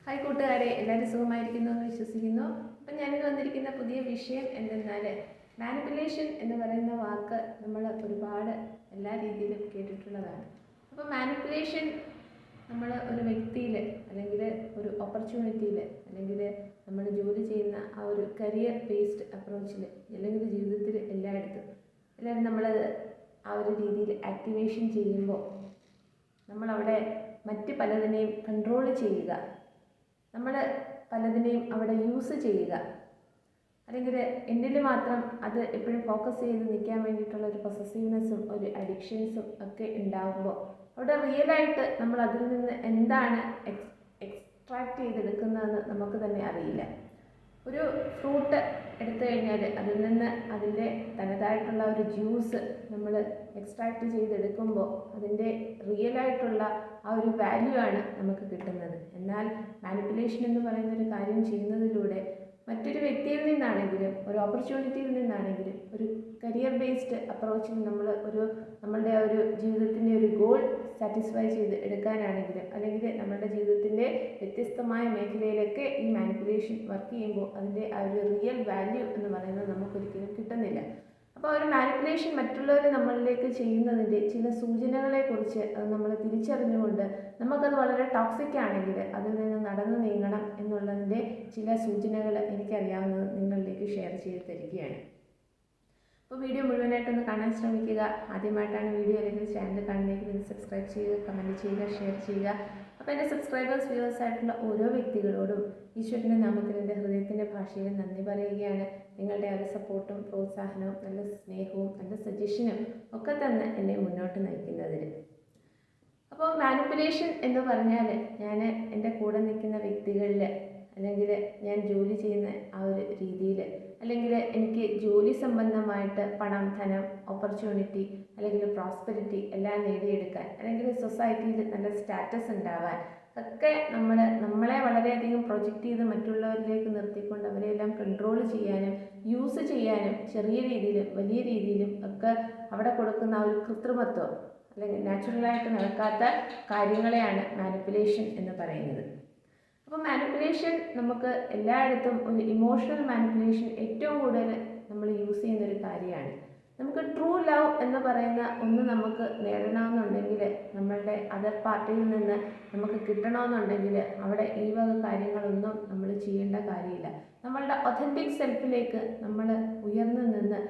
Hi കൂട്ടുകാരെ, എല്ലാവരും സുഖമായിരിക്കുന്നു എന്ന് വിശ്വസിക്കുന്നു. അപ്പം ഞാനിത് വന്നിരിക്കുന്ന പുതിയ വിഷയം എന്തെന്നാൽ മാനിപ്പുലേഷൻ എന്ന് പറയുന്ന വാക്ക് നമ്മൾ ഒരുപാട് എല്ലാ രീതിയിലും കേട്ടിട്ടുള്ളതാണ്. അപ്പോൾ മാനിപ്പുലേഷൻ നമ്മൾ ഒരു വ്യക്തിയിൽ അല്ലെങ്കിൽ ഒരു ഓപ്പർച്യൂണിറ്റിയിൽ അല്ലെങ്കിൽ നമ്മൾ ജോലി ചെയ്യുന്ന ആ ഒരു കരിയർ ബേസ്ഡ് അപ്രോച്ചിൽ അല്ലെങ്കിൽ ജീവിതത്തിൽ എല്ലാവരും നമ്മൾ ആ ഒരു രീതിയിൽ ആക്ടിവേഷൻ ചെയ്യുമ്പോൾ നമ്മളവിടെ മറ്റ് പലതിനെയും കൺട്രോൾ ചെയ്യുക, നമ്മൾ പലതിനെയും അവിടെ യൂസ് ചെയ്യുക, അല്ലെങ്കിൽ എന്നിൽ മാത്രം അത് എപ്പോഴും ഫോക്കസ് ചെയ്ത് നിൽക്കാൻ വേണ്ടിയിട്ടുള്ള ഒരു പൊസസീവ്നെസ്സും ഒരു അഡിക്ഷൻസും ഒക്കെ ഉണ്ടാകുമ്പോൾ അവിടെ റിയലായിട്ട് നമ്മൾ അതിൽ നിന്ന് എന്താണ് എക്സ്ട്രാക്ട് ചെയ്തെടുക്കുന്നതെന്ന് നമുക്ക് തന്നെ അറിയില്ല. ഒരു ഫ്രൂട്ട് എടുത്തു കഴിഞ്ഞാൽ അതിൽ നിന്ന് അതിൻ്റെ തനതായിട്ടുള്ള ഒരു ജ്യൂസ് നമ്മൾ എക്സ്ട്രാക്ട് ചെയ്തെടുക്കുമ്പോൾ അതിൻ്റെ റിയലായിട്ടുള്ള ആ ഒരു വാല്യൂ ആണ് നമുക്ക് കിട്ടുന്നത്. എന്നാൽ മാനിപ്പുലേഷൻ എന്ന് പറയുന്ന ഒരു കാര്യം ചെയ്യുന്നതിലൂടെ മറ്റൊരു വ്യക്തിയിൽ നിന്നാണെങ്കിലും ഒരു ഓപ്പർച്യൂണിറ്റിയിൽ നിന്നാണെങ്കിലും ഒരു കരിയർ ബേസ്ഡ് അപ്രോച്ചിൽ നമ്മളുടെ ആ ഒരു ജീവിതത്തിൻ്റെ ഒരു ഗോൾ സാറ്റിസ്ഫൈ ചെയ്ത് എടുക്കാനാണെങ്കിലും അല്ലെങ്കിൽ നമ്മുടെ ജീവിതത്തിൻ്റെ വ്യത്യസ്തമായ മേഖലയിലൊക്കെ ഈ മാനിപ്പുലേഷൻ വർക്ക് ചെയ്യുമ്പോൾ അതിൻ്റെ ആ ഒരു റിയൽ വാല്യൂ എന്ന് പറയുന്നത് നമുക്കൊരിക്കലും കിട്ടുന്നില്ല. അപ്പോൾ ഒരു മാനിപ്പുലേഷൻ മറ്റുള്ളവർ നമ്മളിലേക്ക് ചെയ്യുന്നതിൻ്റെ ചില സൂചനകളെക്കുറിച്ച് അത് നമ്മൾ തിരിച്ചറിഞ്ഞുകൊണ്ട് നമുക്കത് വളരെ ടോക്സിക് ആണെങ്കിൽ അതിൽ നിന്ന് നടന്നു നീങ്ങണം എന്നുള്ളതിൻ്റെ ചില സൂചനകൾ എനിക്കറിയാവുന്നത് നിങ്ങളിലേക്ക് ഷെയർ ചെയ്ത് തരികയാണ്. അപ്പോൾ വീഡിയോ മുഴുവനായിട്ടൊന്ന് കാണാൻ ശ്രമിക്കുക. ആദ്യമായിട്ടാണ് വീഡിയോ അല്ലെങ്കിൽ ചാനൽ കാണുന്നതെങ്കിൽ ഒന്ന് സബ്സ്ക്രൈബ് ചെയ്യുക, കമൻറ്റ് ചെയ്യുക, ഷെയർ ചെയ്യുക. അപ്പോൾ എൻ്റെ സബ്സ്ക്രൈബേഴ്സ് വ്യൂവേഴ്സ് ആയിട്ടുള്ള ഓരോ വ്യക്തികളോടും ഈശ്വരൻ്റെ നാമത്തിൽ എൻ്റെ ഹൃദയത്തിൻ്റെ ഭാഷയിൽ നന്ദി പറയുകയാണ്. നിങ്ങളുടെ ഒരു സപ്പോർട്ടും പ്രോത്സാഹനവും നല്ല സ്നേഹവും നല്ല സജഷനും ഒക്കെ തന്നെ എന്നെ മുന്നോട്ട് നയിക്കുന്നതിന്. അപ്പോൾ മാനിപ്പുലേഷൻ എന്ന് പറഞ്ഞാൽ ഞാൻ എൻ്റെ കൂടെ നിൽക്കുന്ന വ്യക്തികളിൽ അല്ലെങ്കിൽ ഞാൻ ജോലി ചെയ്യുന്ന ആ ഒരു രീതിയിൽ അല്ലെങ്കിൽ എനിക്ക് ജോലി സംബന്ധമായിട്ട് പണം, ധനം, ഓപ്പർച്യൂണിറ്റി അല്ലെങ്കിൽ പ്രോസ്പെരിറ്റി എല്ലാം നേടിയെടുക്കാൻ അല്ലെങ്കിൽ സൊസൈറ്റിയിൽ നല്ല സ്റ്റാറ്റസ് ഉണ്ടാവാൻ ഒക്കെ നമ്മളെ വളരെയധികം പ്രൊജക്റ്റ് ചെയ്ത് മറ്റുള്ളവരിലേക്ക് നിർത്തിക്കൊണ്ട് അവരെയെല്ലാം കൺട്രോൾ ചെയ്യാനും യൂസ് ചെയ്യാനും ചെറിയ രീതിയിലും വലിയ രീതിയിലും ഒക്കെ അവിടെ കൊടുക്കുന്ന ആ ഒരു കൃത്രിമത്വം അല്ലെങ്കിൽ നാച്ചുറലായിട്ട് നടക്കാത്ത കാര്യങ്ങളെയാണ് മാനിപ്പുലേഷൻ എന്ന് പറയുന്നത്. അപ്പോൾ മാനിപ്പുലേഷൻ നമുക്ക് എല്ലായിടത്തും ഒരു ഇമോഷണൽ മാനിപ്പുലേഷൻ ഏറ്റവും കൂടുതൽ നമ്മൾ യൂസ് ചെയ്യുന്നൊരു കാര്യമാണ്. നമുക്ക് ട്രൂ ലവ് എന്ന് പറയുന്ന ഒന്ന് നമുക്ക് നേടണമെന്നുണ്ടെങ്കിൽ നമ്മളുടെ അതർ പാർട്ടിയിൽ നിന്ന് നമുക്ക് കിട്ടണമെന്നുണ്ടെങ്കിൽ അവിടെ ഈ വക കാര്യങ്ങളൊന്നും നമ്മൾ ചെയ്യേണ്ട കാര്യമില്ല. നമ്മളുടെ ഒതൻറ്റിക് സെൽഫിലേക്ക് നമ്മൾ ഉയർന്നു നിന്ന്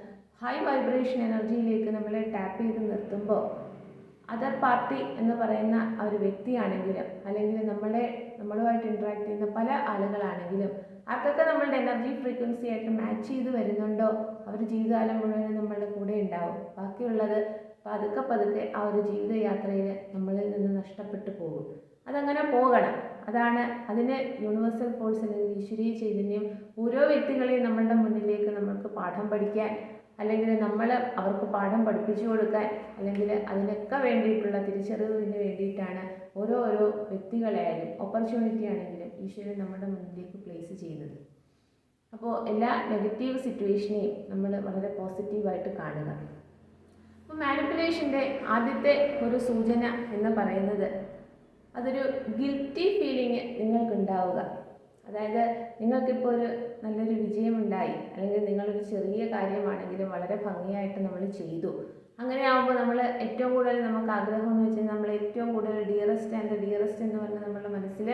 ഹൈ വൈബ്രേഷൻ എനർജിയിലേക്ക് നമ്മളെ ടാപ്പ് ചെയ്ത് നിർത്തുമ്പോൾ അതർ പാർട്ടി എന്ന് പറയുന്ന ആ ഒരു വ്യക്തിയാണെങ്കിലും അല്ലെങ്കിൽ നമ്മളുമായിട്ട് ഇൻട്രാക്ട് ചെയ്യുന്ന പല ആളുകളാണെങ്കിലും ആർക്കൊക്കെ നമ്മളുടെ എനർജി ഫ്രീക്വൻസി ആയിട്ട് മാച്ച് ചെയ്ത് വരുന്നുണ്ടോ അവർ ജീവിതകാലം മുഴുവനും നമ്മളുടെ കൂടെ ഉണ്ടാവും. ബാക്കിയുള്ളത് പതുക്കെ ആ ഒരു ജീവിതയാത്രയിൽ നമ്മളിൽ നിന്ന് നഷ്ടപ്പെട്ടു പോകും. അതങ്ങനെ പോകണം. അതിന് യൂണിവേഴ്സൽ ഫോഴ്സ് അല്ലെങ്കിൽ ഈശ്വരീയ ചൈതന്യം ഓരോ വ്യക്തികളെയും നമ്മളുടെ മുന്നിലേക്ക് നമ്മൾക്ക് പാഠം പഠിക്കാൻ അല്ലെങ്കിൽ നമ്മൾ അവർക്ക് പാഠം പഠിപ്പിച്ചു കൊടുക്കാൻ അല്ലെങ്കിൽ അതിനൊക്കെ വേണ്ടിയിട്ടുള്ള തിരിച്ചറിവിന് വേണ്ടിയിട്ടാണ് ഓരോ വ്യക്തികളെയായാലും ഓപ്പർച്യൂണിറ്റി ആണെങ്കിലും ഈശ്വരൻ നമ്മുടെ മുന്നിലേക്ക് പ്ലേസ് ചെയ്യുന്നത്. അപ്പോൾ എല്ലാ നെഗറ്റീവ് സിറ്റുവേഷനെയും നമ്മൾ വളരെ പോസിറ്റീവായിട്ട് കാണുക. അപ്പോൾ മാനിപ്പുലേഷൻ്റെ ആദ്യത്തെ ഒരു സൂചന എന്ന് പറയുന്നത് അതൊരു ഗിൽറ്റി ഫീലിംഗ് നിങ്ങൾക്കുണ്ടാവുക. അതായത് നിങ്ങൾക്കിപ്പോൾ ഒരു നല്ലൊരു വിജയമുണ്ടായി അല്ലെങ്കിൽ നിങ്ങളൊരു ചെറിയ കാര്യമാണെങ്കിലും വളരെ ഭംഗിയായിട്ട് നമ്മൾ ചെയ്തു. അങ്ങനെ ആകുമ്പോൾ നമ്മൾ ഏറ്റവും കൂടുതൽ നമുക്ക് ആഗ്രഹം എന്ന് വെച്ചാൽ നമ്മൾ ഏറ്റവും കൂടുതൽ ഡിയറസ്റ്റ് എന്ന് പറഞ്ഞാൽ നമ്മളുടെ മനസ്സിൽ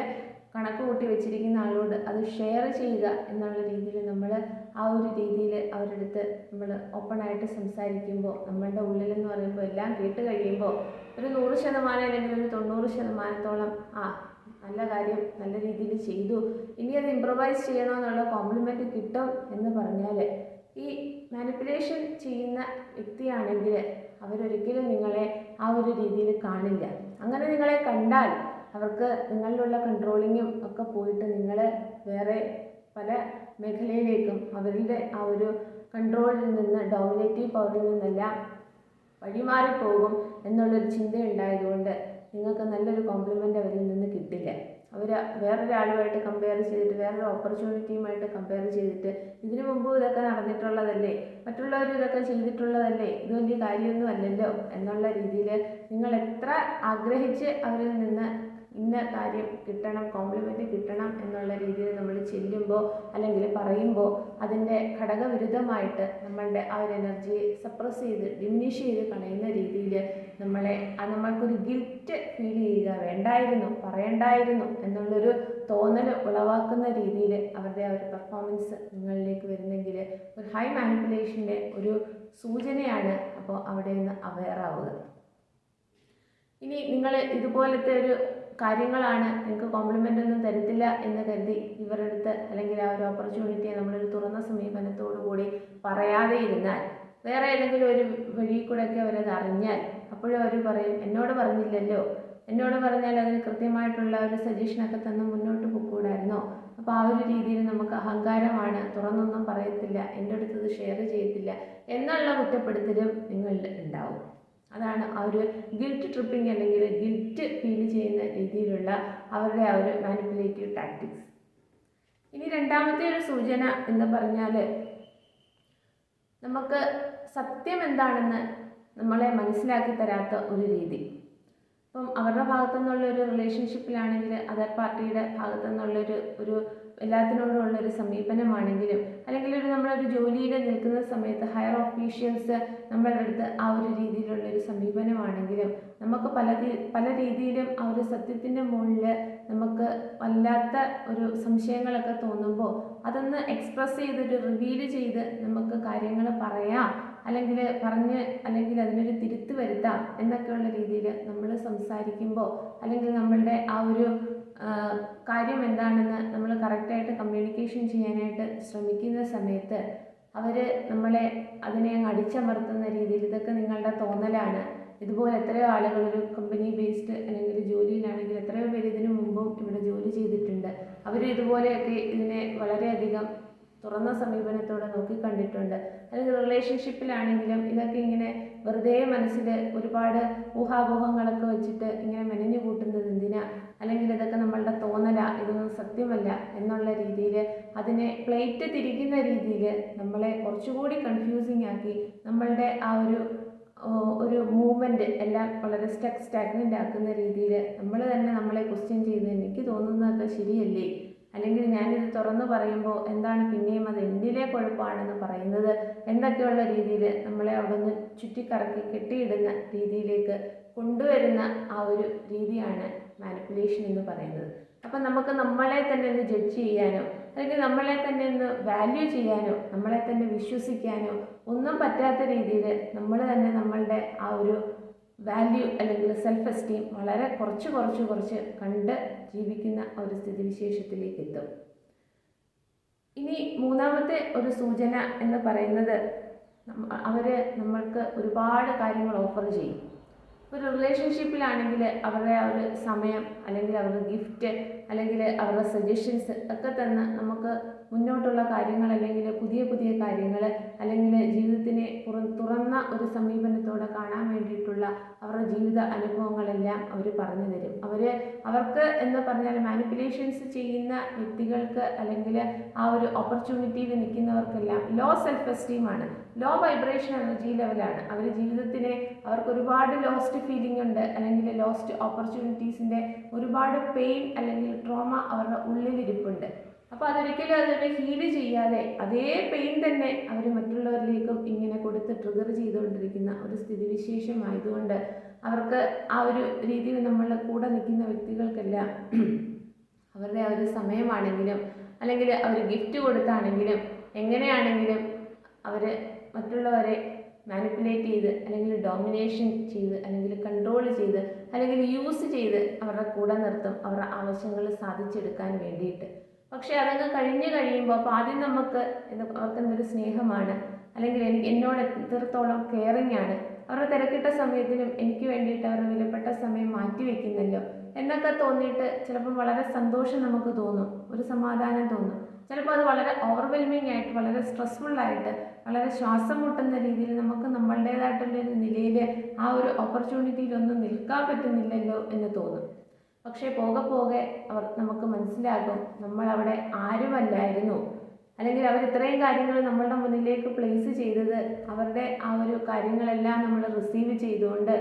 കണക്ക് കൂട്ടി വെച്ചിരിക്കുന്ന ആളോട് അത് ഷെയർ ചെയ്യുക എന്നുള്ള രീതിയിൽ നമ്മൾ ആ ഒരു രീതിയിൽ അവരുടെ അടുത്ത് നമ്മൾ ഓപ്പണായിട്ട് സംസാരിക്കുമ്പോൾ നമ്മളുടെ ഉള്ളിലെന്ന് പറയുമ്പോൾ എല്ലാം കേട്ട് കഴിയുമ്പോൾ ഒരു 100% അല്ലെങ്കിൽ ഒരു 90% നല്ല കാര്യം നല്ല രീതിയിൽ ചെയ്തു, ഇനി അത് ഇംപ്രവൈസ് ചെയ്യണമെന്നുള്ള കോംപ്ലിമെൻറ്റ് കിട്ടും എന്ന് പറഞ്ഞാൽ ഈ മാനിപ്പുലേഷൻ ചെയ്യുന്ന വ്യക്തിയാണെങ്കിൽ അവരൊരിക്കലും നിങ്ങളെ ആ ഒരു രീതിയിൽ കാണില്ല. അങ്ങനെ നിങ്ങളെ കണ്ടാൽ അവർക്ക് നിങ്ങളിലുള്ള കൺട്രോളിങ്ങും ഒക്കെ പോയിട്ട് നിങ്ങൾ വേറെ പല മേഖലയിലേക്കും അവരുടെ ആ ഒരു കൺട്രോളിൽ നിന്ന് ഡോമിനേറ്റീവ് പവറിൽ നിന്നെല്ലാം വഴിമാറിപ്പോകും എന്നുള്ളൊരു ചിന്തയുണ്ടായതുകൊണ്ട് നിങ്ങൾക്ക് നല്ലൊരു കോംപ്ലിമെൻ്റ് അവരിൽ നിന്ന് കിട്ടില്ല. അവർ വേറൊരാളുമായിട്ട് കമ്പയർ ചെയ്തിട്ട് വേറൊരു ഓപ്പർച്യൂണിറ്റിയുമായിട്ട് കമ്പയർ ചെയ്തിട്ട് ഇതിനു മുമ്പ് ഇതൊക്കെ നടന്നിട്ടുള്ളതല്ലേ, മറ്റുള്ളവർ ഇതൊക്കെ ചെയ്തിട്ടുള്ളതല്ലേ, ഇത് വലിയ കാര്യമൊന്നും അല്ലല്ലോ എന്നുള്ള രീതിയിൽ നിങ്ങൾ എത്ര ആഗ്രഹിച്ച് അവരിൽ നിന്ന് ഇന്ന കാര്യം കിട്ടണം, കോംപ്ലിമെൻ്റ് കിട്ടണം എന്നുള്ള രീതിയിൽ നമ്മൾ ചെല്ലുമ്പോൾ അല്ലെങ്കിൽ പറയുമ്പോൾ അതിൻ്റെ ഘടകവിരുദ്ധമായിട്ട് നമ്മളുടെ ആ ഒരു എനർജിയെ സപ്രസ് ചെയ്ത് ഡിമിനിഷ് ചെയ്ത് കളയുന്ന രീതിയിൽ നമ്മൾക്കൊരു ഗിൽറ്റ് ഫീൽ ചെയ്യുക, വേണ്ടായിരുന്നു, പറയണ്ടായിരുന്നു എന്നുള്ളൊരു തോന്നൽ ഉളവാക്കുന്ന രീതിയിൽ അവരുടെ ആ ഒരു പെർഫോമൻസ് നിങ്ങളിലേക്ക് വരുന്നെങ്കിൽ ഒരു ഹൈ മാനിപ്പുലേഷൻ്റെ ഒരു സൂചനയാണ്. അപ്പോൾ അവിടെ നിന്ന് അവെയർ ആവുക. ഇനി നിങ്ങൾ ഇതുപോലത്തെ ഒരു കാര്യങ്ങളാണ്, നിങ്ങൾക്ക് കോംപ്ലിമെൻ്റ് ഒന്നും തരത്തില്ല എന്ന് കരുതി ഇവരുടെ അടുത്ത് അല്ലെങ്കിൽ ആ ഒരു ഓപ്പർച്യൂണിറ്റിയെ നമ്മളൊരു തുറന്ന സമീപനത്തോടു കൂടി പറയാതെ ഇരുന്നാൽ വേറെ ഏതെങ്കിലും ഒരു വഴി കൂടെയൊക്കെ അവരത് അറിഞ്ഞാൽ അപ്പോഴും അവർ പറയും, എന്നോട് പറഞ്ഞില്ലല്ലോ, എന്നോട് പറഞ്ഞാൽ അതിന് കൃത്യമായിട്ടുള്ള ഒരു സജഷനൊക്കെ തന്ന് മുന്നോട്ട് പോയിക്കൂടായിരുന്നോ. അപ്പോൾ ആ ഒരു രീതിയിൽ നമുക്ക് അഹങ്കാരമാണ്, തുറന്നൊന്നും പറയത്തില്ല, എൻ്റെ അടുത്തത് ഷെയർ ചെയ്യത്തില്ല എന്നുള്ള കുറ്റപ്പെടുത്തലും നിങ്ങളിൽ ഉണ്ടാവും. അതാണ് ആ ഒരു ഗിൽറ്റ് ട്രിപ്പിംഗ് അല്ലെങ്കിൽ ഗിൽറ്റ് ഫീൽ ചെയ്യുന്ന രീതിയിലുള്ള അവരുടെ ആ ഒരു മാനിപ്പുലേറ്റീവ് ടാക്ടിക്സ്. ഇനി രണ്ടാമത്തെ ഒരു സൂചന എന്ന് പറഞ്ഞാൽ, നമുക്ക് സത്യം എന്താണെന്ന് നമ്മളെ മനസ്സിലാക്കി തരാത്ത ഒരു രീതി. ഇപ്പം അവരുടെ ഭാഗത്തു നിന്നുള്ള ഒരു റിലേഷൻഷിപ്പിലാണെങ്കിൽ അതർ പാർട്ടിയുടെ ഭാഗത്തു നിന്നുള്ളൊരു എല്ലാത്തിനോടുമുള്ളൊരു സമീപനമാണെങ്കിലും അല്ലെങ്കിൽ നമ്മളൊരു ജോലിയിൽ നിൽക്കുന്ന സമയത്ത് ഹയർ ഓഫീഷ്യൽസ് നമ്മളുടെ അടുത്ത് ആ ഒരു രീതിയിലുള്ളൊരു സമീപനമാണെങ്കിലും നമുക്ക് പല രീതിയിലും ആ ഒരു സത്യത്തിൻ്റെ മുകളിൽ നമുക്ക് വല്ലാത്ത ഒരു സംശയങ്ങളൊക്കെ തോന്നുമ്പോൾ അതൊന്ന് എക്സ്പ്രസ് ചെയ്തൊരു റിവീൽ ചെയ്ത് നമുക്ക് കാര്യങ്ങൾ പറയാം, അല്ലെങ്കിൽ അതിനൊരു തിരുത്ത് വരുത്താം എന്നൊക്കെയുള്ള രീതിയിൽ നമ്മൾ സംസാരിക്കുമ്പോൾ അല്ലെങ്കിൽ നമ്മളുടെ ആ ഒരു കാര്യം എന്താണെന്ന് നമ്മൾ കറക്റ്റായിട്ട് കമ്മ്യൂണിക്കേഷൻ ചെയ്യാനായിട്ട് ശ്രമിക്കുന്ന സമയത്ത് അവർ നമ്മളെ അതിനെ അങ്ങ് അടിച്ചമർത്തുന്ന രീതിയിൽ ഇതൊക്കെ നിങ്ങളുടെ തോന്നലാണ്, ഇതുപോലെ എത്രയോ ആളുകൾ ഒരു കമ്പനി ബേസ്ഡ് അല്ലെങ്കിൽ ജോലിയിലാണെങ്കിൽ എത്രയോ പേര് ഇതിനു മുമ്പും ഇവിടെ ജോലി ചെയ്തിട്ടുണ്ട്, അവർ ഇതുപോലെയൊക്കെ ഇതിനെ വളരെയധികം തുറന്ന സമീപനത്തോടെ നോക്കിക്കണ്ടിട്ടുണ്ട്. അല്ലെങ്കിൽ റിലേഷൻഷിപ്പിലാണെങ്കിലും ഇതൊക്കെ ഇങ്ങനെ വെറുതെ മനസ്സിൽ ഒരുപാട് ഊഹാപോഹങ്ങളൊക്കെ വെച്ചിട്ട് ഇങ്ങനെ മെനഞ്ഞു കൂട്ടുന്നത് എന്തിനാ, അല്ലെങ്കിൽ ഇതൊക്കെ നമ്മളുടെ തോന്നല, ഇതൊന്നും സത്യമല്ല എന്നുള്ള രീതിയിൽ അതിനെ പ്ലേറ്റ് തിരിക്കുന്ന രീതിയിൽ നമ്മളെ കുറച്ചുകൂടി കൺഫ്യൂസിങ് ആക്കി നമ്മളുടെ ആ ഒരു മൂവ്മെൻറ്റ് എല്ലാം വളരെ സ്റ്റാഗ്നൻ്റ് ആക്കുന്ന രീതിയിൽ നമ്മൾ തന്നെ നമ്മളെ ക്വസ്റ്റ്യൻ ചെയ്ത് എനിക്ക് തോന്നുന്നതൊക്കെ ശരിയല്ലേ, അല്ലെങ്കിൽ ഞാനിത് തുറന്നു പറയുമ്പോൾ എന്താണ് പിന്നെയും അത് എന്തിലെ കുഴപ്പമാണെന്ന് പറയുന്നത് എന്തൊക്കെയുള്ള രീതിയിൽ നമ്മളെ അവിടെ നിന്ന് ചുറ്റിക്കറക്കി കെട്ടിയിടുന്ന രീതിയിലേക്ക് കൊണ്ടുവരുന്ന ആ ഒരു രീതിയാണ് മാനിപ്പുലേഷൻ എന്ന് പറയുന്നത്. അപ്പം നമുക്ക് നമ്മളെ തന്നെ ഒന്ന് ജഡ്ജ് ചെയ്യാനോ അല്ലെങ്കിൽ നമ്മളെ തന്നെ ഒന്ന് വാല്യൂ ചെയ്യാനോ നമ്മളെ തന്നെ വിശ്വസിക്കാനോ ഒന്നും പറ്റാത്ത രീതിയിൽ നമ്മൾ തന്നെ നമ്മളുടെ ആ ഒരു വാല്യൂ അല്ലെങ്കിൽ സെൽഫ് എസ്റ്റീം വളരെ കുറച്ച് കണ്ട് ജീവിക്കുന്ന ഒരു സ്ഥിതിവിശേഷത്തിലേക്ക് എത്തും. ഇനി മൂന്നാമത്തെ ഒരു സൂചന എന്ന് പറയുന്നത്, അവർ നമ്മൾക്ക് ഒരുപാട് കാര്യങ്ങൾ ഓഫർ ചെയ്യും. ഒരു റിലേഷൻഷിപ്പിലാണെങ്കിൽ അവരുടെ ആ ഒരു സമയം അല്ലെങ്കിൽ അവരുടെ ഗിഫ്റ്റ് അല്ലെങ്കിൽ അവരുടെ സജഷൻസ് ഒക്കെ തന്ന് നമുക്ക് മുന്നോട്ടുള്ള കാര്യങ്ങൾ അല്ലെങ്കിൽ പുതിയ കാര്യങ്ങൾ അല്ലെങ്കിൽ ജീവിതത്തിനെ തുറന്ന ഒരു സമീപനത്തോടെ കാണാൻ വേണ്ടിയിട്ടുള്ള അവരുടെ ജീവിത അനുഭവങ്ങളെല്ലാം അവർ പറഞ്ഞു തരും. അവർക്ക് എന്ന് പറഞ്ഞാൽ മാനിപ്പുലേഷൻസ് ചെയ്യുന്ന വ്യക്തികൾക്ക് അല്ലെങ്കിൽ ആ ഒരു ഓപ്പർച്യൂണിറ്റിയിൽ നിൽക്കുന്നവർക്കെല്ലാം ലോ സെൽഫ് എസ്റ്റീമാണ്, ലോ വൈബ്രേഷൻ എനർജി ലെവലാണ്. അവർ ജീവിതത്തിനെ അവർക്ക് ഒരുപാട് ലോസ്റ്റ് ഫീലിംഗ് ഉണ്ട്, അല്ലെങ്കിൽ ലോസ്റ്റ് ഓപ്പർച്യൂണിറ്റീസിൻ്റെ ഒരുപാട് പെയിൻ അല്ലെങ്കിൽ ട്രോമ അവരുടെ ഉള്ളിലിരിപ്പുണ്ട്. അപ്പോൾ അതൊരിക്കലും അതൊരു ഹീല് ചെയ്യാതെ അതേ പെയിൻ തന്നെ അവർ മറ്റുള്ളവരിലേക്കും ഇങ്ങനെ കൊടുത്ത് ട്രിഗർ ചെയ്തുകൊണ്ടിരിക്കുന്ന ഒരു സ്ഥിതിവിശേഷമായതുകൊണ്ട് അവർക്ക് ആ ഒരു രീതിയിൽ നമ്മൾ കൂടെ നിൽക്കുന്ന വ്യക്തികൾക്കെല്ലാം അവരുടെ ആ ഒരു സമയമാണെങ്കിലും അല്ലെങ്കിൽ അവർ ഗിഫ്റ്റ് കൊടുത്താണെങ്കിലും എങ്ങനെയാണെങ്കിലും അവർ മറ്റുള്ളവരെ മാനിപ്പുലേറ്റ് ചെയ്ത് അല്ലെങ്കിൽ ഡോമിനേഷൻ ചെയ്ത് അല്ലെങ്കിൽ കൺട്രോൾ ചെയ്ത് അല്ലെങ്കിൽ യൂസ് ചെയ്ത് അവരുടെ കൂടെ നിർത്തും അവരുടെ ആവശ്യങ്ങൾ സാധിച്ചെടുക്കാൻ വേണ്ടിയിട്ട്. പക്ഷേ അതങ്ങ് കഴിയുമ്പോൾ അപ്പോൾ ആദ്യം അവർക്ക് എന്തൊരു സ്നേഹമാണ് അല്ലെങ്കിൽ എന്നോട് എത്രത്തോളം കെയറിങ് ആണ്, അവരുടെ തിരക്കിട്ട സമയത്തിനും എനിക്ക് വേണ്ടിയിട്ട് അവരുടെ വിലപ്പെട്ട സമയം മാറ്റിവെക്കുന്നല്ലോ എന്നൊക്കെ തോന്നിയിട്ട് ചിലപ്പോൾ വളരെ സന്തോഷം നമുക്ക് തോന്നും, ഒരു സമാധാനം തോന്നും. ചിലപ്പോൾ അത് വളരെ ഓവർവെൽമിങ് ആയിട്ട് വളരെ സ്ട്രെസ്ഫുള്ളായിട്ട് വളരെ ശ്വാസം മുട്ടുന്ന രീതിയിൽ നമുക്ക് നമ്മളുടേതായിട്ടുള്ളൊരു നിലയിൽ ആ ഒരു ഓപ്പർച്യൂണിറ്റിയിലൊന്നും നിൽക്കാൻ പറ്റുന്നില്ലല്ലോ എന്ന് തോന്നും. പക്ഷേ പോകെ നമുക്ക് മനസ്സിലാകും നമ്മളവിടെ ആരുമല്ലായിരുന്നു, അല്ലെങ്കിൽ അവർ ഇത്രയും കാര്യങ്ങൾ നമ്മളുടെ മുന്നിലേക്ക് പ്ലേസ് ചെയ്തത് അവരുടെ ആ ഒരു കാര്യങ്ങളെല്ലാം നമ്മൾ റിസീവ് ചെയ്തുകൊണ്ട്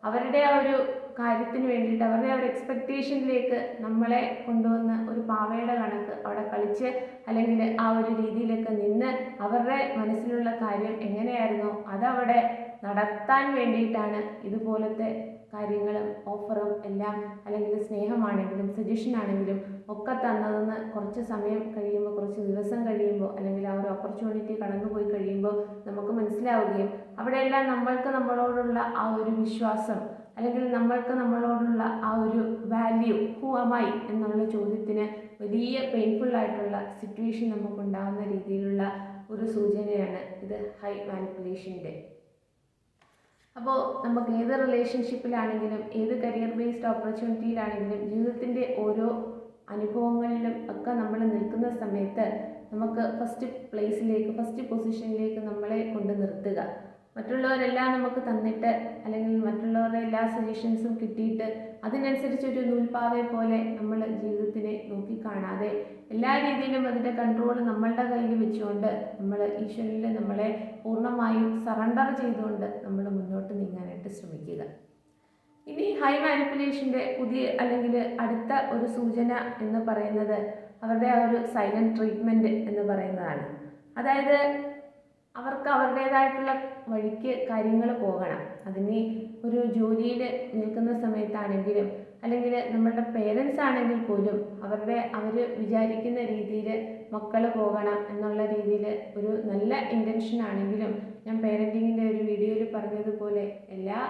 അവരുടെ ആ ഒരു കാര്യത്തിന് വേണ്ടിയിട്ട് അവരുടെ ഒരു എക്സ്പെക്റ്റേഷനിലേക്ക് നമ്മളെ കൊണ്ടുവന്ന് ഒരു പാവയുടെ കണക്ക് അവിടെ കളിച്ച് അല്ലെങ്കിൽ ആ ഒരു രീതിയിലൊക്കെ നിന്ന് അവരുടെ മനസ്സിലുള്ള കാര്യം എങ്ങനെയായിരുന്നോ അതവിടെ നടത്താൻ വേണ്ടിയിട്ടാണ് ഇതുപോലത്തെ കാര്യങ്ങളും ഓഫറും എല്ലാം, അല്ലെങ്കിൽ സ്നേഹമാണെങ്കിലും സജഷൻ ആണെങ്കിലും ഒക്കെ തന്നതെന്ന് കുറച്ച് സമയം കഴിയുമ്പോൾ, കുറച്ച് ദിവസം കഴിയുമ്പോൾ, അല്ലെങ്കിൽ ആ ഒരു ഓപ്പർച്യൂണിറ്റി കടന്നുപോയി കഴിയുമ്പോൾ നമുക്ക് മനസ്സിലാവുകയും അവിടെയെല്ലാം നമ്മൾക്ക് നമ്മളോടുള്ള ആ ഒരു വിശ്വാസം, അല്ലെങ്കിൽ നമ്മൾക്ക് നമ്മളോടുള്ള ആ ഒരു വാല്യൂ, ഹു ആം ഐ എന്നുള്ള ചോദ്യത്തിന് വലിയ പെയിൻഫുള്ളായിട്ടുള്ള സിറ്റുവേഷൻ നമുക്കുണ്ടാകുന്ന രീതിയിലുള്ള ഒരു സൂചനയാണ് ഇത് ഹൈ മാനിപ്പുലേഷൻ്റെ. അപ്പോൾ നമുക്ക് ഏത് റിലേഷൻഷിപ്പിലാണെങ്കിലും ഏത് കരിയർ ബേസ്ഡ് ഓപ്പർച്യൂണിറ്റിയിലാണെങ്കിലും ജീവിതത്തിൻ്റെ ഓരോ അനുഭവങ്ങളിലും ഒക്കെ നമ്മൾ നിൽക്കുന്ന സമയത്ത് നമുക്ക് ഫസ്റ്റ് പൊസിഷനിലേക്ക് നമ്മളെ കൊണ്ട് നിർത്തുക. മറ്റുള്ളവരെല്ലാം നമുക്ക് തന്നിട്ട്, അല്ലെങ്കിൽ മറ്റുള്ളവരുടെ എല്ലാ സജഷൻസും കിട്ടിയിട്ട് അതിനനുസരിച്ചൊരു നൂൽപ്പാവയെ പോലെ നമ്മൾ ജീവിതത്തിനെ നോക്കിക്കാണാതെ എല്ലാ രീതിയിലും അതിൻ്റെ കൺട്രോൾ നമ്മളുടെ കയ്യിൽ വെച്ചുകൊണ്ട് നമ്മൾ ഈശ്വരനിൽ നമ്മളെ പൂർണ്ണമായും സറണ്ടർ ചെയ്തുകൊണ്ട് നമ്മൾ മുന്നോട്ട് നീങ്ങാനായിട്ട് ശ്രമിക്കുക. ഇനി ഹൈ മാനിപ്പുലേഷൻ്റെ അല്ലെങ്കിൽ അടുത്ത ഒരു സൂചന എന്ന് പറയുന്നത് അവരുടെ ആ ഒരു സൈലൻറ്റ് ട്രീറ്റ്മെൻറ്റ് എന്ന് പറയുന്നതാണ്. അതായത് അവർക്ക് അവരുടേതായിട്ടുള്ള വഴിക്ക് കാര്യങ്ങൾ പോകണം. അതിന് ഒരു ജോലിയിൽ നിൽക്കുന്ന സമയത്താണെങ്കിലും, അല്ലെങ്കിൽ നമ്മളുടെ പേരൻസ് ആണെങ്കിൽ പോലും അവർ വിചാരിക്കുന്ന രീതിയിൽ മക്കൾ പോകണം എന്നുള്ള രീതിയിൽ ഒരു നല്ല ഇൻറ്റൻഷൻ ആണെങ്കിലും, ഞാൻ പേരൻറ്റിങ്ങിൻ്റെ ഒരു വീഡിയോയിൽ പറഞ്ഞതുപോലെ എല്ലാ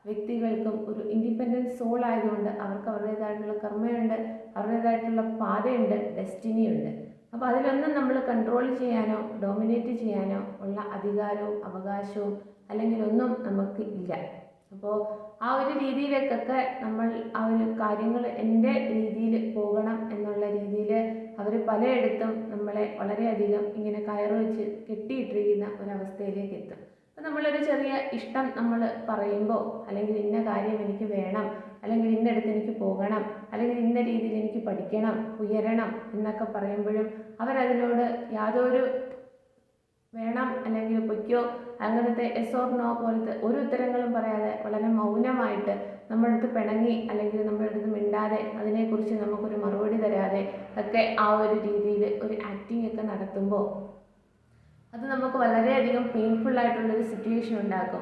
വ്യക്തികൾക്കും ഒരു ഇൻഡിപെൻഡൻറ്റ് സോൾ ആയതുകൊണ്ട് അവർക്ക് അവരുടേതായിട്ടുള്ള കർമ്മയുണ്ട്, അവരുടേതായിട്ടുള്ള പാതയുണ്ട്, ഡെസ്റ്റിനിയുണ്ട്. അപ്പോൾ അതിലൊന്നും നമ്മൾ കൺട്രോൾ ചെയ്യാനോ ഡോമിനേറ്റ് ചെയ്യാനോ ഉള്ള അധികാരവും അവകാശവും അല്ലെങ്കിൽ ഒന്നും നമുക്ക് ഇല്ല. അപ്പോൾ ആ ഒരു രീതിയിലേക്കൊക്കെ നമ്മൾ ആ ഒരു കാര്യങ്ങൾ എൻ്റെ രീതിയിൽ പോകണം എന്നുള്ള രീതിയിൽ അവർ പലയിടത്തും നമ്മളെ വളരെയധികം ഇങ്ങനെ കയറ് വെച്ച് കെട്ടിയിട്ടിരിക്കുന്ന ഒരവസ്ഥയിലേക്ക് എത്തും. അപ്പോൾ നമ്മളൊരു ചെറിയ ഇഷ്ടം നമ്മൾ പറയുമ്പോൾ, അല്ലെങ്കിൽ ഇന്ന കാര്യം എനിക്ക് വേണം, അല്ലെങ്കിൽ ഇന്നടുത്ത് എനിക്ക് പോകണം, അല്ലെങ്കിൽ ഇന്ന രീതിയിൽ എനിക്ക് പഠിക്കണം, ഉയരണം എന്നൊക്കെ പറയുമ്പോഴും അവരതിനോട് യാതൊരു വേണം അല്ലെങ്കിൽ പൊയ്ക്കോ അങ്ങനത്തെ എസ് ഓർ നോ പോലത്തെ ഒരു ഉത്തരങ്ങളും പറയാതെ വളരെ മൗനമായിട്ട് നമ്മുടെ അടുത്ത് പിണങ്ങി, അല്ലെങ്കിൽ നമ്മുടെ അടുത്ത് മിണ്ടാതെ അതിനെക്കുറിച്ച് നമുക്കൊരു മറുപടി തരാതെ ഒക്കെ ആ ഒരു രീതിയിൽ ഒരു ആക്ടിങ് ഒക്കെ നടത്തുമ്പോൾ അത് നമുക്ക് വളരെയധികം പെയിൻഫുള്ളായിട്ടുള്ളൊരു സിറ്റുവേഷൻ ഉണ്ടാക്കും.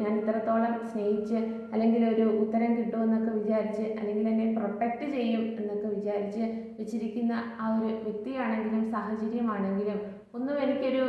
ഞാൻ ഇത്രത്തോളം സ്നേഹിച്ച്, അല്ലെങ്കിൽ ഒരു ഉത്തരം കിട്ടുമെന്നൊക്കെ വിചാരിച്ച്, അല്ലെങ്കിൽ എന്നെ പ്രൊട്ടക്റ്റ് ചെയ്യും എന്നൊക്കെ വിചാരിച്ച് വെച്ചിരിക്കുന്ന ആ ഒരു വ്യക്തിയാണെങ്കിലും സാഹചര്യമാണെങ്കിലും ഒന്നും എനിക്കൊരു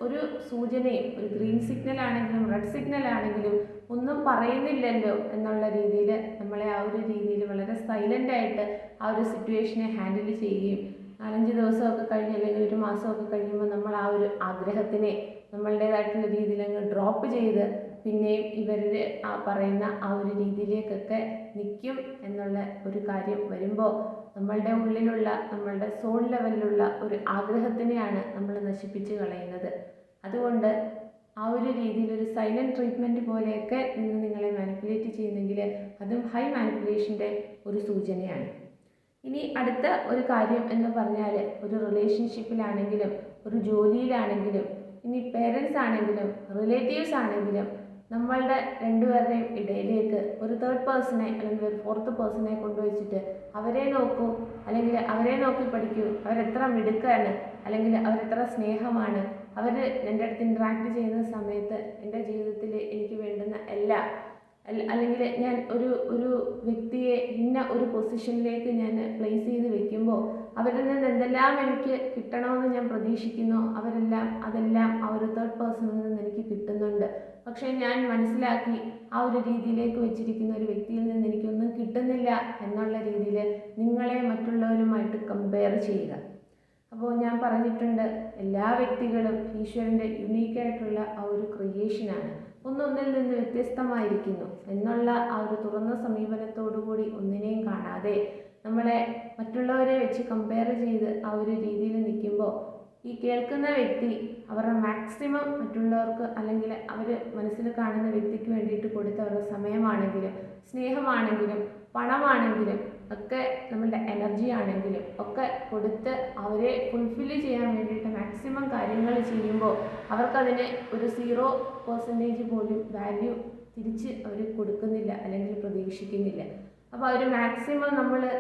ഒരു സൂചനയും, ഒരു ഗ്രീൻ സിഗ്നൽ ആണെങ്കിലും റെഡ് സിഗ്നൽ ആണെങ്കിലും ഒന്നും പറയുന്നില്ലല്ലോ എന്നുള്ള രീതിയിൽ നമ്മളെ ആ ഒരു രീതിയിൽ വളരെ സൈലൻ്റായിട്ട് ആ ഒരു സിറ്റുവേഷനെ ഹാൻഡിൽ ചെയ്യുകയും 4-5 ദിവസമൊക്കെ കഴിഞ്ഞ്, അല്ലെങ്കിൽ ഒരു മാസമൊക്കെ കഴിയുമ്പോൾ നമ്മൾ ആ ഒരു ആഗ്രഹത്തിനെ നമ്മളുടേതായിട്ടുള്ള രീതിയിൽ അങ്ങ് ഡ്രോപ്പ് ചെയ്ത് പിന്നെയും ഇവരുടെ ആ പറയുന്ന ആ ഒരു രീതിയിലേക്കൊക്കെ നിൽക്കും എന്നുള്ള ഒരു കാര്യം വരുമ്പോൾ നമ്മളുടെ ഉള്ളിലുള്ള, നമ്മളുടെ സോൾ ലെവലിലുള്ള ഒരു ആഗ്രഹത്തിനെയാണ് നമ്മൾ നശിപ്പിച്ച് കളയുന്നത്. അതുകൊണ്ട് ആ ഒരു രീതിയിൽ ഒരു സൈലൻറ്റ് ട്രീറ്റ്മെൻറ്റ് പോലെയൊക്കെ നിങ്ങളെ മാനിപ്പുലേറ്റ് ചെയ്യുന്നെങ്കിൽ അതും ഹൈ മാനിപ്പുലേഷൻ്റെ ഒരു സൂചനയാണ്. ഇനി അടുത്ത ഒരു കാര്യം എന്ന് പറഞ്ഞാൽ, ഒരു റിലേഷൻഷിപ്പിലാണെങ്കിലും ഒരു ജോലിയിലാണെങ്കിലും ഇനി പേരൻസ് ആണെങ്കിലും റിലേറ്റീവ്സ് ആണെങ്കിലും നമ്മളുടെ രണ്ടുപേരുടെയും ഇടയിലേക്ക് ഒരു തേർഡ് പേഴ്സണെ അല്ലെങ്കിൽ ഒരു ഫോർത്ത് പേഴ്സണെ കൊണ്ടുവച്ചിട്ട് അവരെ നോക്കൂ, അല്ലെങ്കിൽ അവരെ നോക്കി പഠിക്കൂ, അവരെത്ര മിടുക്കാണ്, അല്ലെങ്കിൽ അവരെത്ര സ്നേഹമാണ്, അവർ എൻ്റെ അടുത്ത് ഇൻട്രാക്ട് ചെയ്യുന്ന സമയത്ത് എൻ്റെ ജീവിതത്തിൽ എനിക്ക് വേണ്ടുന്ന എല്ലാം, അല്ലെങ്കിൽ ഞാൻ ഒരു വ്യക്തിയെ ഇന്ന ഒരു പൊസിഷനിലേക്ക് ഞാൻ പ്ലേസ് ചെയ്ത് വെക്കുമ്പോൾ അവരിൽ നിന്ന് എന്തെല്ലാം എനിക്ക് കിട്ടണമെന്ന് ഞാൻ പ്രതീക്ഷിക്കുന്നു അതെല്ലാം ആ ഒരു തേർഡ് പേഴ്സണിൽ നിന്ന് എനിക്ക് കിട്ടുന്നുണ്ട്. പക്ഷേ ഞാൻ മനസ്സിലാക്കി ആ ഒരു രീതിയിലേക്ക് വെച്ചിരിക്കുന്ന ഒരു വ്യക്തിയിൽ നിന്ന് എനിക്കൊന്നും കിട്ടുന്നില്ല എന്നുള്ള രീതിയിൽ നിങ്ങളെ മറ്റുള്ളവരുമായിട്ട് കമ്പയർ ചെയ്യുക. അപ്പോൾ ഞാൻ പറഞ്ഞിട്ടുണ്ട്, എല്ലാ വ്യക്തികളും ഈശ്വരൻ്റെ യുണീക്കായിട്ടുള്ള ആ ഒരു ക്രിയേഷനാണ്, ഒന്നൊന്നിൽ നിന്ന് വ്യത്യസ്തമായിരിക്കുന്നു എന്നുള്ള ആ ഒരു തുറന്ന സമീപനത്തോടുകൂടി ഒന്നിനെയും കാണാതെ നമ്മളെ മറ്റുള്ളവരെ വെച്ച് കമ്പയർ ചെയ്ത് ആ ഒരു രീതിയിൽ നിൽക്കുമ്പോൾ ഈ കേൾക്കുന്ന വ്യക്തി അവരുടെ മാക്സിമം മറ്റുള്ളവർക്ക്, അല്ലെങ്കിൽ അവർ മനസ്സിൽ കാണുന്ന വ്യക്തിക്ക് വേണ്ടിയിട്ട് കൊടുത്ത അവരുടെ സമയമാണെങ്കിലും സ്നേഹമാണെങ്കിലും പണമാണെങ്കിലും ഒക്കെ നമ്മളുടെ എനർജി ആണെങ്കിലും ഒക്കെ കൊടുത്ത് അവരെ ഫുൾഫില്ല് ചെയ്യാൻ വേണ്ടിയിട്ട് മാക്സിമം കാര്യങ്ങൾ ചെയ്യുമ്പോൾ അവർക്കതിന് ഒരു 0% പോലും വാല്യൂ തിരിച്ച് അവർ കൊടുക്കുന്നില്ല അല്ലെങ്കിൽ പ്രതീക്ഷിക്കുന്നില്ല. അപ്പോൾ അവർ മാക്സിമം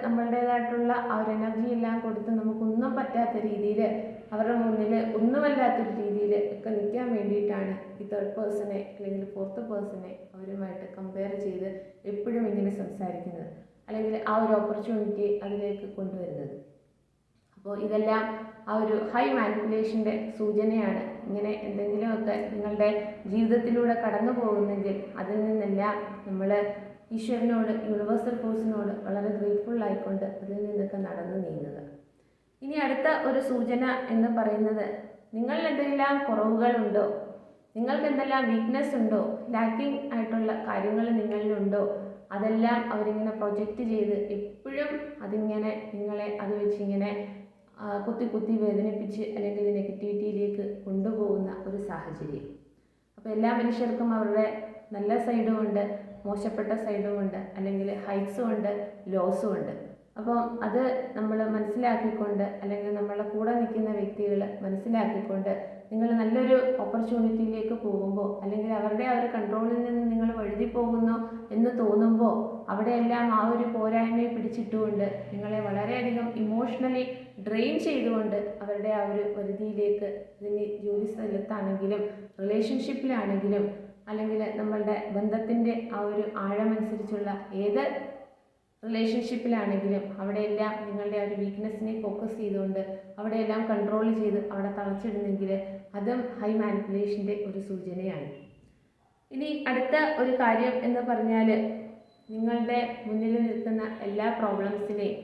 നമ്മളുടേതായിട്ടുള്ള ആ ഒരു എനർജി എല്ലാം കൊടുത്ത് നമുക്കൊന്നും പറ്റാത്ത രീതിയിൽ അവരുടെ മുന്നിൽ ഒന്നുമല്ലാത്തൊരു രീതിയിൽ ഒക്കെ നിൽക്കാൻ വേണ്ടിയിട്ടാണ് ഈ തേർഡ് പേഴ്സണെ അല്ലെങ്കിൽ ഫോർത്ത് പേഴ്സണെ അവരുമായിട്ട് കമ്പയർ ചെയ്ത് എപ്പോഴും ഇങ്ങനെ സംസാരിക്കുന്നത്, അല്ലെങ്കിൽ ആ ഒരു ഓപ്പർച്യൂണിറ്റി അതിലേക്ക് കൊണ്ടുവരുന്നത്. അപ്പോൾ ഇതെല്ലാം ആ ഒരു ഹൈ മാനിപ്പുലേഷൻ്റെ സൂചനയാണ്. ഇങ്ങനെ എന്തെങ്കിലുമൊക്കെ നിങ്ങളുടെ ജീവിതത്തിലൂടെ കടന്നു പോകുന്നെങ്കിൽ അതിൽ നിന്നെല്ലാം നമ്മൾ ഈശ്വരനോട്, യൂണിവേഴ്സൽ ഫോഴ്സിനോട് വളരെ ഗ്രേറ്റ്ഫുൾ ആയിക്കൊണ്ട് അതിൽ നിന്നൊക്കെ നടന്നു നീങ്ങുക. ഇനി അടുത്ത ഒരു സൂചന എന്ന് പറയുന്നത്, നിങ്ങളിൽ എന്തെല്ലാം കുറവുകളുണ്ടോ, നിങ്ങൾക്ക് എന്തെല്ലാം വീക്ക്നെസ് ഉണ്ടോ, ലാക്കിംഗ് ആയിട്ടുള്ള കാര്യങ്ങൾ നിങ്ങളിലുണ്ടോ, അതെല്ലാം അവരിങ്ങനെ പ്രൊജക്റ്റ് ചെയ്ത് എപ്പോഴും അതിങ്ങനെ നിങ്ങളെ അത് വെച്ചിങ്ങനെ കുത്തി വേദനിപ്പിച്ച് അല്ലെങ്കിൽ നെഗറ്റിവിറ്റിയിലേക്ക് കൊണ്ടുപോകുന്ന ഒരു സാഹചര്യം. അപ്പോൾ എല്ലാ മനുഷ്യർക്കും അവരുടെ നല്ല സൈഡും ഉണ്ട്, മോശപ്പെട്ട സൈഡും ഉണ്ട്, അല്ലെങ്കിൽ ഹൈറ്റ്സും ഉണ്ട്, ലോസും ഉണ്ട്. അപ്പം അത് നമ്മൾ മനസ്സിലാക്കിക്കൊണ്ട്, അല്ലെങ്കിൽ നമ്മളെ കൂടെ നിൽക്കുന്ന വ്യക്തികൾ മനസ്സിലാക്കിക്കൊണ്ട് നിങ്ങൾ നല്ലൊരു ഓപ്പർച്യൂണിറ്റിയിലേക്ക് പോകുമ്പോൾ, അല്ലെങ്കിൽ അവരുടെ ആ ഒരു കൺട്രോളിൽ നിന്ന് നിങ്ങൾ വഴുതി പോകുന്നു എന്ന് തോന്നുമ്പോൾ അവിടെയെല്ലാം ആ ഒരു പോരായ്മയെ പിടിച്ചിട്ടുകൊണ്ട് നിങ്ങളെ വളരെയധികം ഇമോഷണലി ഡ്രെയിൻ ചെയ്തുകൊണ്ട് അവരുടെ ആ ഒരു പരിധിയിലേക്ക്, ഇതിന് ജോലി സ്ഥലത്താണെങ്കിലും റിലേഷൻഷിപ്പിലാണെങ്കിലും അല്ലെങ്കിൽ നമ്മളുടെ ബന്ധത്തിൻ്റെ ആ ഒരു ആഴമനുസരിച്ചുള്ള ഏത് റിലേഷൻഷിപ്പിലാണെങ്കിലും അവിടെയെല്ലാം നിങ്ങളുടെ ആ ഒരു വീക്ക്നെസ്സിനെ ഫോക്കസ് ചെയ്തുകൊണ്ട് അവിടെയെല്ലാം കൺട്രോൾ ചെയ്ത് അവിടെ തളച്ചിടുന്നെങ്കിൽ അതും ഹൈ മാനിപ്പുലേഷൻ്റെ ഒരു സൂചനയാണ്. ഇനി അടുത്ത ഒരു കാര്യം എന്ന് പറഞ്ഞാൽ, നിങ്ങളുടെ മുന്നിൽ നിൽക്കുന്ന എല്ലാ പ്രോബ്ലംസിനെയും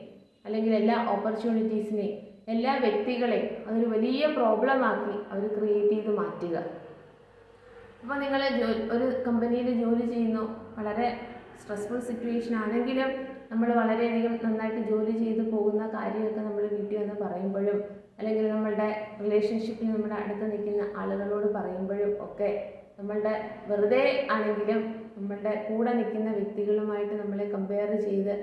അല്ലെങ്കിൽ എല്ലാ ഓപ്പർച്യൂണിറ്റീസിനെയും എല്ലാ വ്യക്തികളെയും അതൊരു വലിയ പ്രോബ്ലമാക്കി അവർ ക്രിയേറ്റ് ചെയ്ത് മാറ്റുക. അപ്പോൾ നിങ്ങൾ ഒരു കമ്പനിയിൽ ജോലി ചെയ്യുന്നു, വളരെ സ്ട്രെസ്ഫുൾ സിറ്റുവേഷൻ ആണെങ്കിലും നമ്മൾ വളരെയധികം നന്നായിട്ട് ജോലി ചെയ്ത് പോകുന്ന കാര്യമൊക്കെ നമ്മൾ വീട്ടിൽ വന്ന് പറയുമ്പോഴും, അല്ലെങ്കിൽ നമ്മളുടെ റിലേഷൻഷിപ്പിൽ നമ്മുടെ അടുത്ത് നിൽക്കുന്ന ആളുകളോട് പറയുമ്പോഴും ഒക്കെ നമ്മളുടെ വെറുതെ ആണെങ്കിലും നമ്മളുടെ കൂടെ നിൽക്കുന്ന വ്യക്തികളുമായിട്ട് നമ്മളെ കമ്പയർ ചെയ്ത്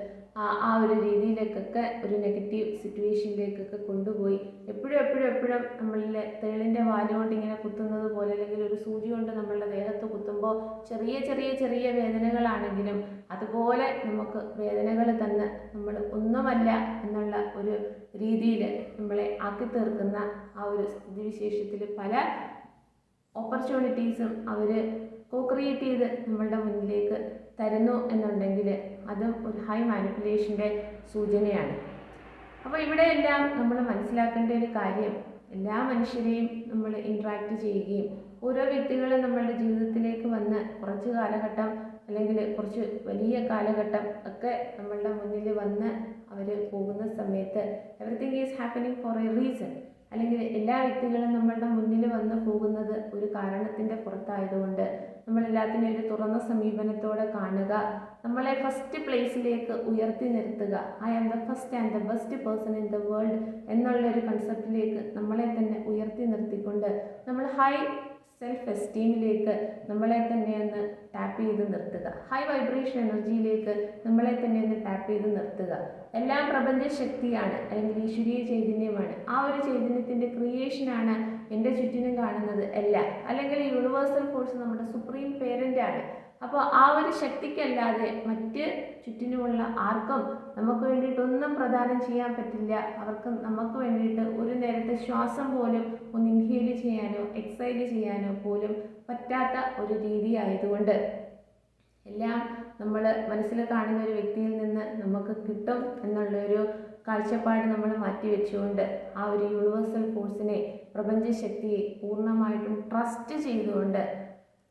ആ ഒരു രീതിയിലേക്കൊക്കെ ഒരു നെഗറ്റീവ് സിറ്റുവേഷനിലേക്കൊക്കെ കൊണ്ടുപോയി എപ്പോഴും നമ്മളിലെ തേളിൻ്റെ വാലുകൊണ്ട് ഇങ്ങനെ കുത്തുന്നത് പോലെ, അല്ലെങ്കിൽ ഒരു സൂചി കൊണ്ട് നമ്മളുടെ ദേഹത്ത് കുത്തുമ്പോൾ ചെറിയ വേദനകളാണെങ്കിലും അതുപോലെ നമുക്ക് വേദനകൾ തന്ന് നമ്മൾ ഒന്നുമല്ല എന്നുള്ള ഒരു രീതിയിൽ നമ്മളെ ആക്കി തീർക്കുന്ന ആ ഒരു സ്ഥിതിവിശേഷത്തിൽ പല ഓപ്പർച്യൂണിറ്റീസും അവർ ക്രിയേറ്റ് ചെയ്ത് നമ്മളുടെ മുന്നിലേക്ക് തരുന്നു എന്നുണ്ടെങ്കിൽ അതും ഒരു ഹൈ മാനിപ്പുലേഷൻ്റെ സൂചനയാണ്. അപ്പോൾ ഇവിടെയെല്ലാം നമ്മൾ മനസ്സിലാക്കേണ്ട ഒരു കാര്യം, എല്ലാ മനുഷ്യരെയും നമ്മൾ ഇൻട്രാക്ട് ചെയ്യുകയും ഓരോ വ്യക്തികളും നമ്മളുടെ ജീവിതത്തിലേക്ക് വന്ന് കുറച്ച് കാലഘട്ടം അല്ലെങ്കിൽ കുറച്ച് വലിയ കാലഘട്ടം ഒക്കെ നമ്മളുടെ മുന്നിൽ വന്ന് അവർ പോകുന്ന സമയത്ത് everything is happening for A reason, അല്ലെങ്കിൽ എല്ലാ വ്യക്തികളും നമ്മളുടെ മുന്നിൽ വന്ന് പോകുന്നത് ഒരു കാരണത്തിൻ്റെ പുറത്തായതുകൊണ്ട് നമ്മളെല്ലാത്തിനും ഒരു തുറന്ന സമീപനത്തോടെ കാണുക, നമ്മളെ ഫസ്റ്റ് പ്ലേസിലേക്ക് ഉയർത്തി നിർത്തുക. I am the first and the best person in the world എന്നുള്ളൊരു കൺസെപ്റ്റിലേക്ക് നമ്മളെ തന്നെ ഉയർത്തി നിർത്തിക്കൊണ്ട് നമ്മൾ ഹൈ സെൽഫ് എസ്റ്റീമിലേക്ക് നമ്മളെ തന്നെ ഒന്ന് ടാപ്പ് ചെയ്ത് നിർത്തുക, ഹൈ വൈബ്രേഷൻ എനർജിയിലേക്ക് നമ്മളെ തന്നെ ഒന്ന് ടാപ്പ് ചെയ്ത് നിർത്തുക. എല്ലാം പ്രപഞ്ച ശക്തിയാണ്, അല്ലെങ്കിൽ ഈശ്വരീയ ചൈതന്യമാണ്. ആ ഒരു ചൈതന്യത്തിൻ്റെ ക്രിയേഷനാണ് എൻ്റെ ചുറ്റിനും കാണുന്നത് എല്ലാം, അല്ലെങ്കിൽ യൂണിവേഴ്സൽ ഫോഴ്സ് നമ്മുടെ സുപ്രീം പേരൻ്റാണ്. അപ്പോൾ ആ ഒരു ശക്തിക്കല്ലാതെ മറ്റ് ചുറ്റിനുമുള്ള ആർക്കും നമുക്ക് വേണ്ടിയിട്ടൊന്നും പ്രദാനം ചെയ്യാൻ പറ്റില്ല. അവർക്ക് നമുക്ക് വേണ്ടിയിട്ട് ഒരു നേരത്തെ ശ്വാസം പോലും ഒന്ന് ഇൻഹേൽ ചെയ്യാനോ എക്സൈൽ ചെയ്യാനോ പോലും പറ്റാത്ത ഒരു രീതി ആയതുകൊണ്ട് എല്ലാം നമ്മൾ മനസ്സിൽ കാണുന്ന ഒരു വ്യക്തിയിൽ നിന്ന് നമുക്ക് കിട്ടും എന്നുള്ളൊരു കാഴ്ചപ്പാട് നമ്മൾ മാറ്റിവെച്ചുകൊണ്ട് ആ ഒരു യൂണിവേഴ്സൽ ഫോഴ്സിനെ, പ്രപഞ്ചശക്തിയെ പൂർണ്ണമായിട്ടും ട്രസ്റ്റ് ചെയ്തുകൊണ്ട്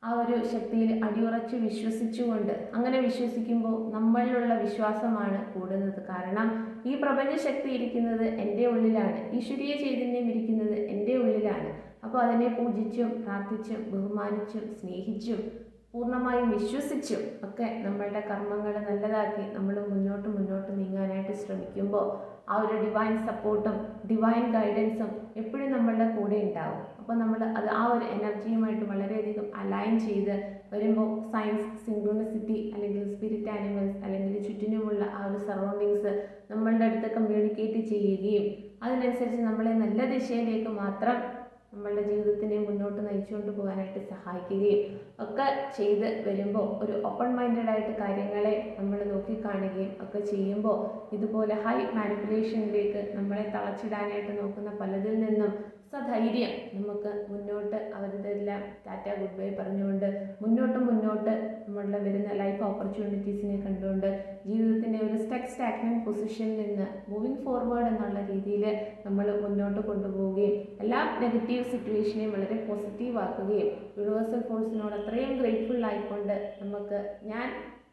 ആ ഒരു ശക്തിയിൽ അടിയുറച്ച് വിശ്വസിച്ചുകൊണ്ട്, അങ്ങനെ വിശ്വസിക്കുമ്പോൾ നമ്മളിലുള്ള വിശ്വാസമാണ് കൂടുന്നത്. കാരണം ഈ പ്രപഞ്ചശക്തി ഇരിക്കുന്നത് എൻ്റെ ഉള്ളിലാണ്, ഈശ്വരീയ ചൈതന്യം ഇരിക്കുന്നത് എൻ്റെ ഉള്ളിലാണ്. അപ്പോൾ അതിനെ പൂജിച്ചും പ്രാർത്ഥിച്ചും ബഹുമാനിച്ചും സ്നേഹിച്ചും പൂർണ്ണമായും വിശ്വസിച്ചും ഒക്കെ നമ്മളുടെ കർമ്മങ്ങൾ നല്ലതാക്കി നമ്മൾ മുന്നോട്ട് നീങ്ങാനായിട്ട് ശ്രമിക്കുമ്പോൾ ആ ഒരു ഡിവൈൻ സപ്പോർട്ടും ഡിവൈൻ ഗൈഡൻസും എപ്പോഴും നമ്മളുടെ കൂടെ ഉണ്ടാവും. അപ്പോൾ നമ്മൾ അത് ആ ഒരു എനർജിയുമായിട്ട് വളരെയധികം അലൈൻ ചെയ്ത് വരുമ്പോൾ സയൻസ് സിങ്ക്രോണിസിറ്റി അല്ലെങ്കിൽ സ്പിരിറ്റ് ആനിമൽസ് അല്ലെങ്കിൽ ചുറ്റിനുമുള്ള ആ ഒരു സറൗണ്ടിങ്സ് നമ്മളുടെ അടുത്ത് കമ്മ്യൂണിക്കേറ്റ് ചെയ്യുകയും അതിനനുസരിച്ച് നമ്മളെ നല്ല ദിശയിലേക്ക് മാത്രം നമ്മളുടെ ജീവിതത്തിനെ മുന്നോട്ട് നയിച്ചുകൊണ്ട് പോകാനായിട്ട് സഹായിക്കുകയും ഒക്കെ ചെയ്ത് വരുമ്പോൾ ഒരു ഓപ്പൺ മൈൻഡഡ് ആയിട്ട് കാര്യങ്ങളെ നമ്മൾ നോക്കിക്കാണുകയും ഒക്കെ ചെയ്യുമ്പോൾ ഇതുപോലെ ഹൈ മാനിപ്പുലേഷനിലേക്ക് നമ്മളെ തളച്ചിടാനായിട്ട് നോക്കുന്ന പലതിൽ നിന്നും സധൈര്യം നമുക്ക് മുന്നോട്ട് അവരുടെല്ലാം ടാറ്റ ഗുഡ് ബൈ പറഞ്ഞുകൊണ്ട് മുന്നോട്ട് നമ്മളുടെ വരുന്ന ലൈഫ് ഓപ്പർച്യൂണിറ്റീസിനെ കണ്ടുകൊണ്ട് ജീവിതത്തിൻ്റെ ഒരു സ്റ്റാഗ്നന്റ് പൊസിഷനിൽ നിന്ന് മൂവിങ് ഫോർവേഡ് എന്നുള്ള രീതിയിൽ നമ്മൾ മുന്നോട്ട് കൊണ്ടുപോവുകയും എല്ലാ നെഗറ്റീവ് സിറ്റുവേഷനെയും വളരെ പോസിറ്റീവ് ആക്കുകയും യൂണിവേഴ്സൽ ഫോഴ്സിനോട് അത്രയും ഗ്രേറ്റ്ഫുൾ ആയിക്കൊണ്ട് നമുക്ക് ഞാൻ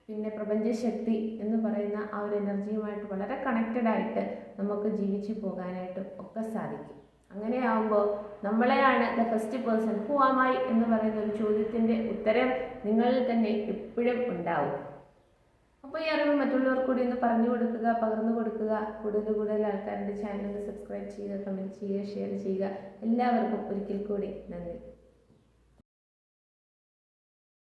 പിന്നെ പ്രപഞ്ചശക്തി എന്ന് പറയുന്ന ആ ഒരു എനർജിയുമായിട്ട് വളരെ കണക്റ്റഡ് ആയിട്ട് നമുക്ക് ജീവിച്ചു പോകാനായിട്ടും ഒക്കെ സാധിക്കും. അങ്ങനെ ആകുമ്പോൾ നമ്മളെയാണ് the first person who am I എന്ന് പറയുന്ന ഒരു ചോദ്യത്തിൻ്റെ ഉത്തരം നിങ്ങളിൽ തന്നെ എപ്പോഴും ഉണ്ടാവും. അപ്പോൾ ഈ അറിവ് മറ്റുള്ളവർക്ക് കൂടി ഒന്ന് പറഞ്ഞു കൊടുക്കുക, പകർന്നു കൊടുക്കുക. കൂടുതൽ ആൾക്കാരുടെ ചാനൽ സബ്സ്ക്രൈബ് ചെയ്യുക, കമൻറ്റ് ചെയ്യുക, ഷെയർ ചെയ്യുക. എല്ലാവർക്കും ഒരിക്കൽ കൂടി നന്ദി.